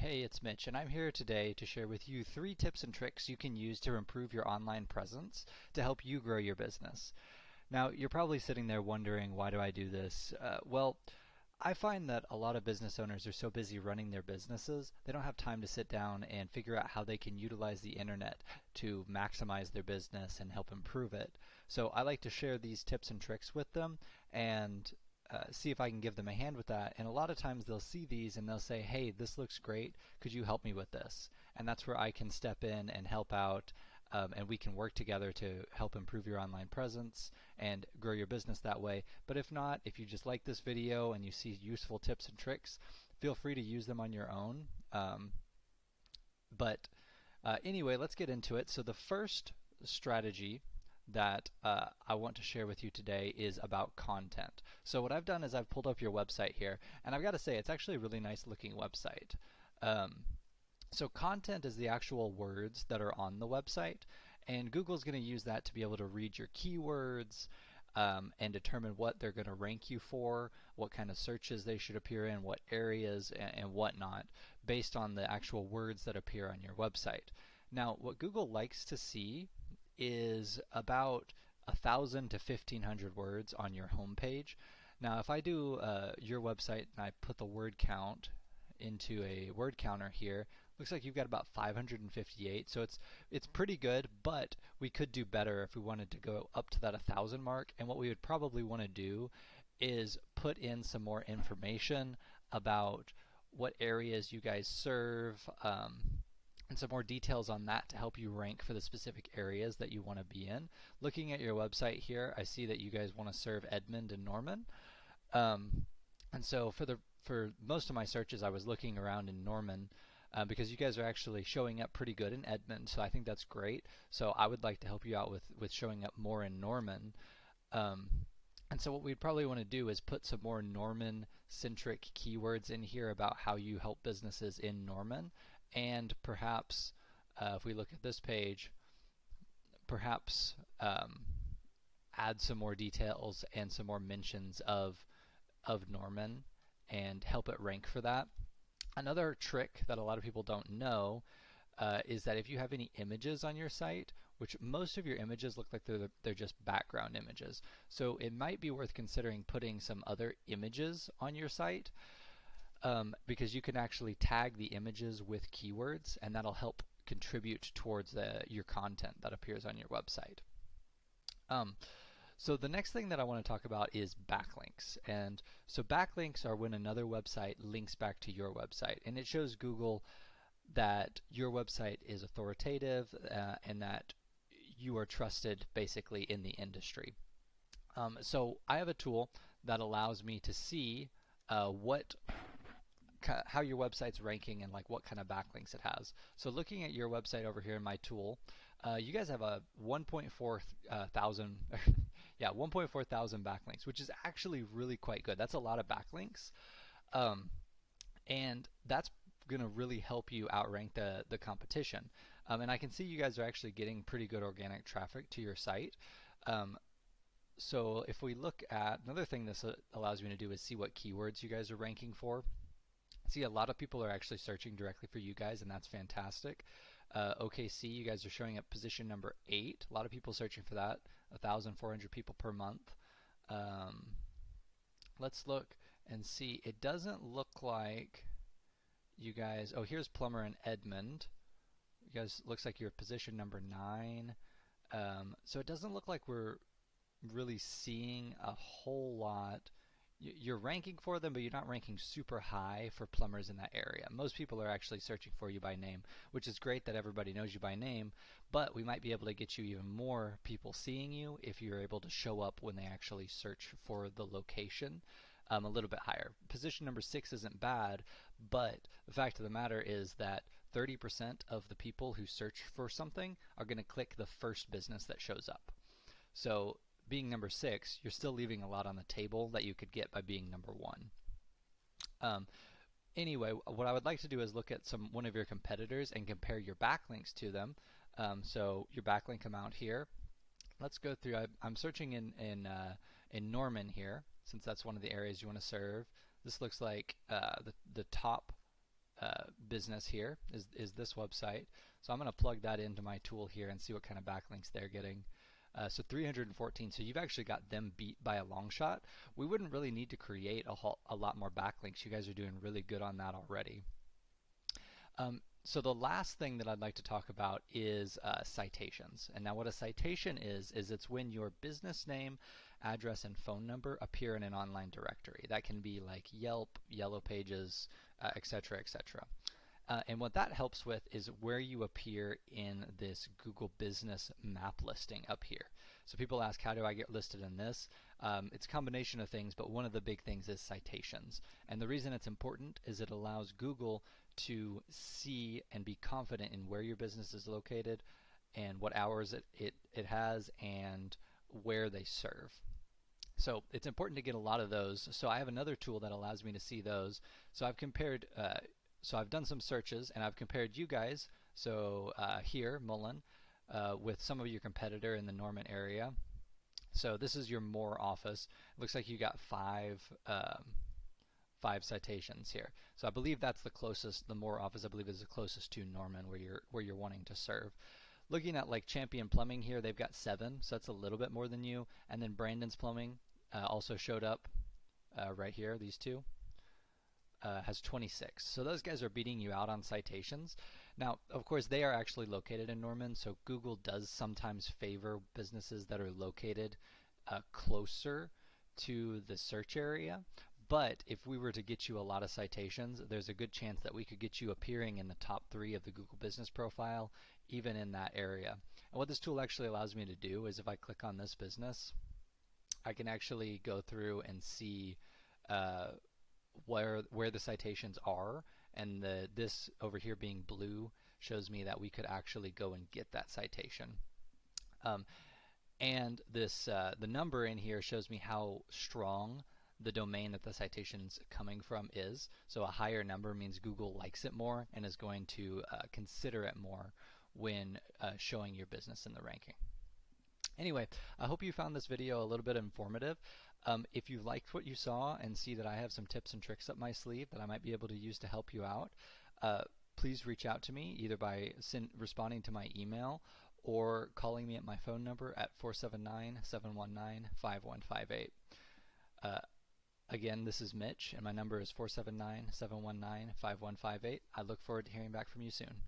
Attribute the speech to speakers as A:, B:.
A: Hey, it's Mitch, and I'm here today to share with you 3 tips and tricks you can use to improve your online presence to help you grow your business. Now, you're probably sitting there wondering, why do I do this? Well, I find that a lot of business owners are so busy running their businesses, they don't have time to sit down and figure out how they can utilize the internet to maximize their business and help improve it. So I like to share these tips and tricks with them and see if I can give them a hand with that. And a lot of times they'll see these and they'll say, hey, this looks great. Could you help me with this? And that's where I can step in and help out. And we can work together to help improve your online presence and grow your business that way. But if not, if you just like this video and you see useful tips and tricks, feel free to use them on your own. Anyway, let's get into it. So the first strategy that I want to share with you today is about content. So what I've done is I've pulled up your website here, and I've got to say it's actually a really nice looking website. So content is the actual words that are on the website, and Google's going to use that to be able to read your keywords and determine what they're going to rank you for, what kind of searches they should appear in, what areas, and whatnot, based on the actual words that appear on your website. Now, what Google likes to see is about 1,000 to 1,500 words on your home page. Now, if I do your website and I put the word count into a word counter here, looks like you've got about 558. So it's pretty good, but we could do better if we wanted to go up to that 1,000 mark. And what we would probably want to do is put in some more information about what areas you guys serve, and some more details on that to help you rank for the specific areas that you want to be in. Looking at your website here, I see that you guys want to serve Edmond and Norman. And so for most of my searches, I was looking around in Norman because you guys are actually showing up pretty good in Edmond, so I think that's great. So I would like to help you out with showing up more in Norman. And so what we'd probably want to do is put some more Norman-centric keywords in here about how you help businesses in Norman. And perhaps, if we look at this page, perhaps add some more details and some more mentions of Norman and help it rank for that. Another trick that a lot of people don't know is that if you have any images on your site, which most of your images look like they're just background images, so it might be worth considering putting some other images on your site. Because you can actually tag the images with keywords, and that'll help contribute towards your content that appears on your website. So the next thing that I want to talk about is backlinks. And so backlinks are when another website links back to your website, and it shows Google that your website is authoritative and that you are trusted basically in the industry. So I have a tool that allows me to see how your website's ranking and like what kind of backlinks it has. So looking at your website over here in my tool, you guys have a 1.4 thousand, yeah, 1.4 thousand backlinks, which is actually really quite good. That's a lot of backlinks, and that's going to really help you outrank the competition. And I can see you guys are actually getting pretty good organic traffic to your site. So if we look at another thing this allows me to do is see what keywords you guys are ranking for. See, a lot of people are actually searching directly for you guys, and that's fantastic. OKC, you guys are showing up position number 8. A lot of people searching for that, 1,400 people per month. Let's look and see. It doesn't look like you guys, oh, here's Plumber and Edmond. You guys, looks like you're position number 9. So it doesn't look like we're really seeing a whole lot. You're ranking for them, but you're not ranking super high for plumbers in that area. Most people are actually searching for you by name, which is great that everybody knows you by name, but we might be able to get you even more people seeing you if you're able to show up when they actually search for the location a little bit higher. Position number 6 isn't bad, but the fact of the matter is that 30% of the people who search for something are going to click the first business that shows up. So being number 6, you're still leaving a lot on the table that you could get by being number 1. Anyway, what I would like to do is look at one of your competitors and compare your backlinks to them. So your backlink amount here. Let's go through. I'm searching in Norman here, since that's one of the areas you want to serve. This looks like the top business here is this website. So I'm going to plug that into my tool here and see what kind of backlinks they're getting. So 314, so you've actually got them beat by a long shot. We wouldn't really need to create a lot more backlinks. You guys are doing really good on that already. So the last thing that I'd like to talk about is citations. And now what a citation is it's when your business name, address, and phone number appear in an online directory. That can be like Yelp, Yellow Pages, etc., etc. And what that helps with is where you appear in this Google Business map listing up here. So people ask, how do I get listed in this? It's a combination of things, but one of the big things is citations. And the reason it's important is it allows Google to see and be confident in where your business is located and what hours it has and where they serve. So it's important to get a lot of those. So I have another tool that allows me to see those. So I've compared so I've done some searches and I've compared you guys, so here, Mullin, with some of your competitor in the Norman area. So this is your More office. It looks like you got five citations here. So I believe that's the closest, the More office I believe is the closest to Norman where you're wanting to serve. Looking at like Champion Plumbing here, they've got 7, so that's a little bit more than you. And then Brandon's Plumbing also showed up right here, these two. Has 26. So those guys are beating you out on citations. Now, of course, they are actually located in Norman, so Google does sometimes favor businesses that are located closer to the search area. But if we were to get you a lot of citations, there's a good chance that we could get you appearing in the top 3 of the Google Business Profile, even in that area. And what this tool actually allows me to do is if I click on this business, I can actually go through and see where the citations are, and this over here being blue shows me that we could actually go and get that citation. And this the number in here shows me how strong the domain that the citation's coming from is. So a higher number means Google likes it more and is going to consider it more when showing your business in the ranking. Anyway, I hope you found this video a little bit informative. If you liked what you saw and see that I have some tips and tricks up my sleeve that I might be able to use to help you out, please reach out to me either by responding to my email or calling me at my phone number at 479-719-5158. Again, this is Mitch, and my number is 479-719-5158. I look forward to hearing back from you soon.